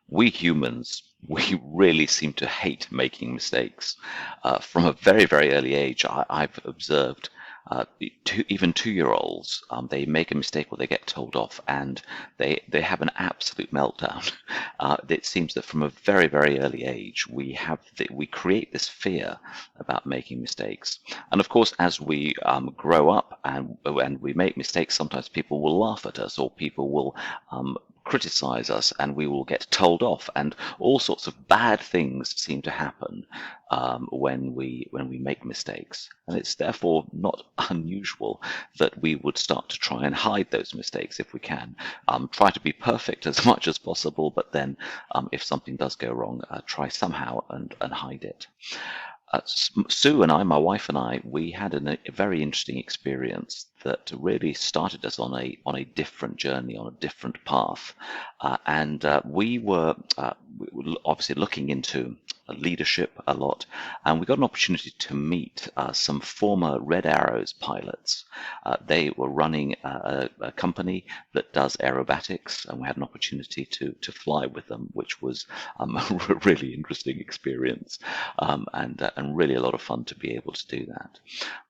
We humans, we really seem to hate making mistakes. From a very, very early age, I've observed even 2-year-olds, they make a mistake or they get told off and they have an absolute meltdown. It seems that from a very, very early age, we create this fear about making mistakes. And of course, as we grow up and we make mistakes, sometimes people will laugh at us or people will criticize us and we will get told off, and all sorts of bad things seem to happen when we make mistakes. And it's therefore not unusual that we would start to try and hide those mistakes if we can. Try to be perfect as much as possible, but then if something does go wrong, try somehow and hide it. Sue and I, my wife and I, we had a very interesting experience that really started us on a different journey, on a different path, and we were obviously looking into leadership a lot, and we got an opportunity to meet some former Red Arrows pilots. They were running a company that does aerobatics, and we had an opportunity to fly with them, which was a really interesting experience, and really a lot of fun to be able to do that.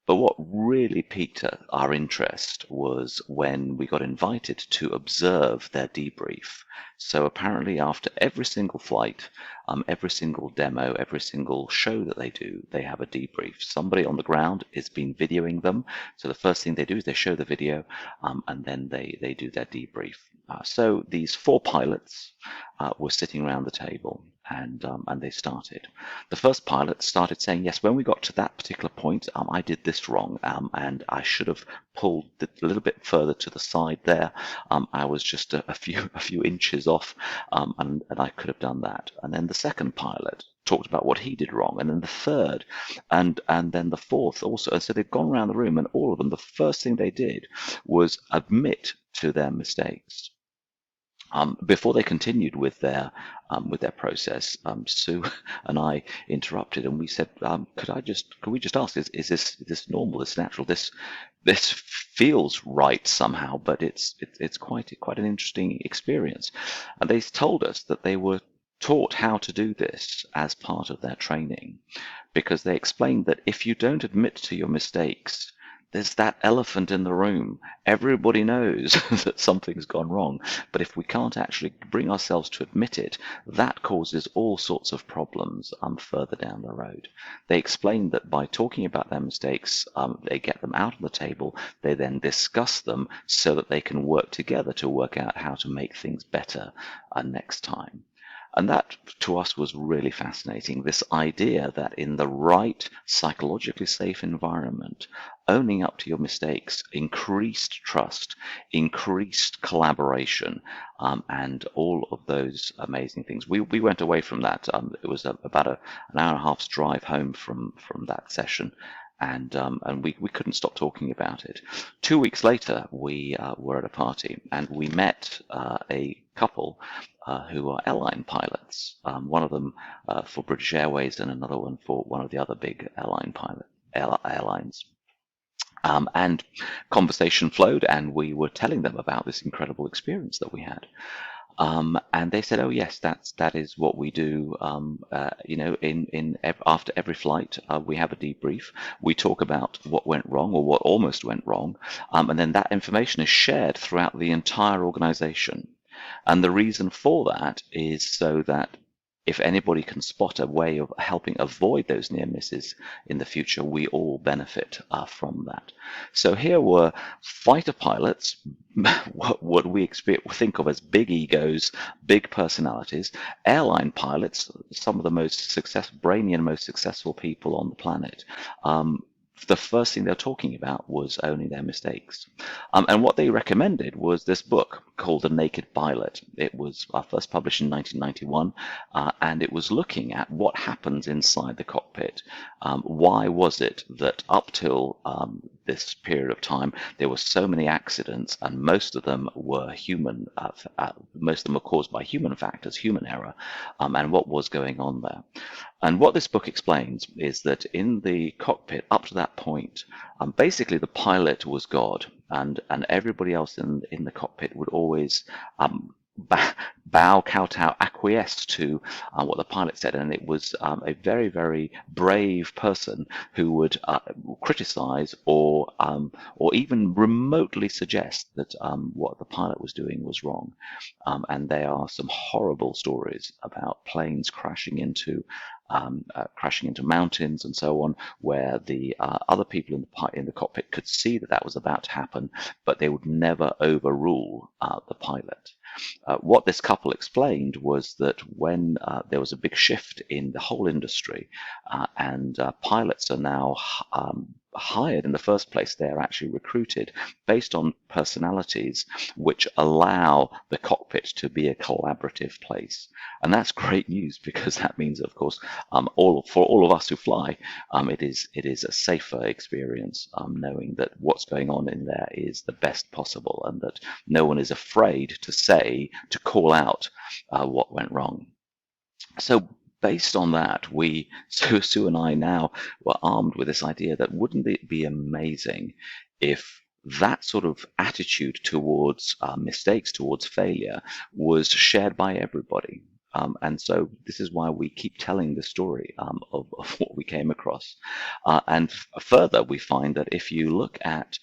But what really piqued our interest was when we got invited to observe their debrief. So apparently after every single flight, every single demo, every single show that they do, they have a debrief. Somebody on the ground has been videoing them. So the first thing they do is they show the video, and then they do their debrief. So these 4 pilots were sitting around the table, and they started. The first pilot started saying, yes, when we got to that particular point, I did this wrong, and I should have pulled a little bit further to the side there. I was just a few inches off, and I could have done that. And then the second pilot talked about what he did wrong, and then the third, and then the fourth also. And so they've gone around the room, and all of them, the first thing they did was admit to their mistakes. Before they continued with their process, Sue and I interrupted, and we said, could we just ask, is this normal, this natural, this feels right somehow, but it's quite an interesting experience. And they told us that they were taught how to do this as part of their training, because they explained that if you don't admit to your mistakes, there's that elephant in the room. Everybody knows that something's gone wrong, but if we can't actually bring ourselves to admit it, that causes all sorts of problems further down the road. They explained that by talking about their mistakes, they get them out on the table, they then discuss them so that they can work together to work out how to make things better next time. And that, to us, was really fascinating. This idea that in the right psychologically safe environment, owning up to your mistakes increased trust, increased collaboration, and all of those amazing things. We went away from that. It was about an hour and a half's drive home from that session. And we couldn't stop talking about it. 2 weeks later, we were at a party, and we met a couple who are airline pilots. One of them for British Airways, and another one for one of the other big airlines. And conversation flowed, and we were telling them about this incredible experience that we had. And they said, "Oh yes, that is what we do. After every flight, we have a debrief. We talk about what went wrong or what almost went wrong, and then that information is shared throughout the entire organization. And the reason for that is so that if anybody can spot a way of helping avoid those near misses in the future, we all benefit from that." So here were fighter pilots, what we think of as big egos, big personalities, airline pilots, some of the most brainy and most successful people on the planet. The first thing they're talking about was owning their mistakes. And what they recommended was this book called The Naked Pilot. It was first published in 1991, and it was looking at what happens inside the cockpit. Why was it that up till this period of time, there were so many accidents, and most of them were human, most of them were caused by human factors, human error, and what was going on there. And what this book explains is that in the cockpit, up to that point, basically the pilot was God, and everybody else in the cockpit would always bow, kowtow, acquiesce to what the pilot said, and it was a very, very brave person who would criticize or even remotely suggest that what the pilot was doing was wrong. And there are some horrible stories about planes crashing into mountains and so on, where the other people in the cockpit could see that that was about to happen, but they would never overrule the pilot. What this couple explained was that when there was a big shift in the whole industry, and pilots are now hired in the first place, they're actually recruited based on personalities which allow the cockpit to be a collaborative place. And that's great news, because that means, of course, for all of us who fly, it is a safer experience, knowing that what's going on in there is the best possible, and that no one is afraid to call out what went wrong. So based on that, Sue and I now were armed with this idea that wouldn't it be amazing if that sort of attitude towards mistakes, towards failure, was shared by everybody. And so this is why we keep telling the story of what we came across. And further, we find that if you look at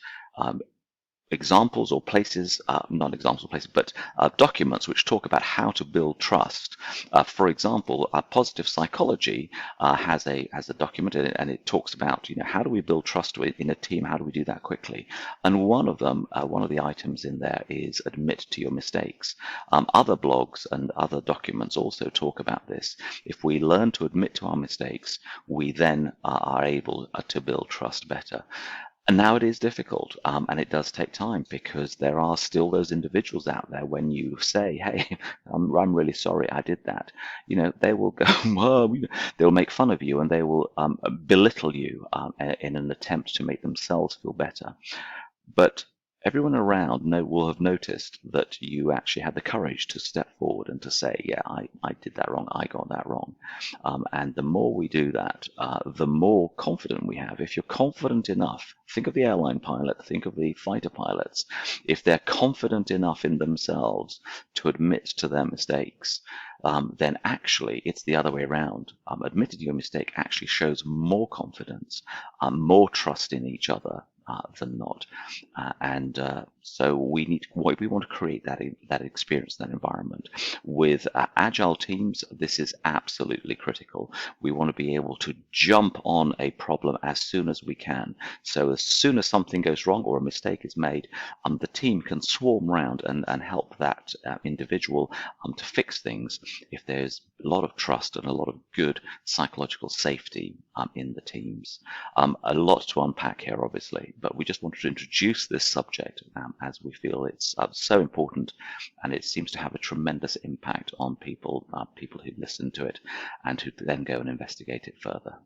examples or places, not examples or places, but documents which talk about how to build trust. For example, positive psychology has a document in it, and it talks about, how do we build trust in a team? How do we do that quickly? And one of the items in there is admit to your mistakes. Other blogs and other documents also talk about this. If we learn to admit to our mistakes, we then are able to build trust better. And now it is difficult, and it does take time, because there are still those individuals out there. When you say, "Hey, I'm really sorry I did that," they will go, well, they'll make fun of you, and they will belittle you in an attempt to make themselves feel better. But everyone around will have noticed that you actually had the courage to step forward and to say, yeah, I did that wrong, I got that wrong. And the more we do that, the more confident we have. If you're confident enough, think of the airline pilot, think of the fighter pilots. If they're confident enough in themselves to admit to their mistakes, then actually it's the other way around. Admitting to your mistake actually shows more confidence, more trust in each other, than not. So we want to create that experience, that environment. With agile teams, this is absolutely critical. We want to be able to jump on a problem as soon as we can. So as soon as something goes wrong or a mistake is made, the team can swarm around and help that individual to fix things, if there's a lot of trust and a lot of good psychological safety in the teams. A lot to unpack here, obviously, but we just wanted to introduce this subject as we feel it's so important, and it seems to have a tremendous impact on people who listen to it and who then go and investigate it further.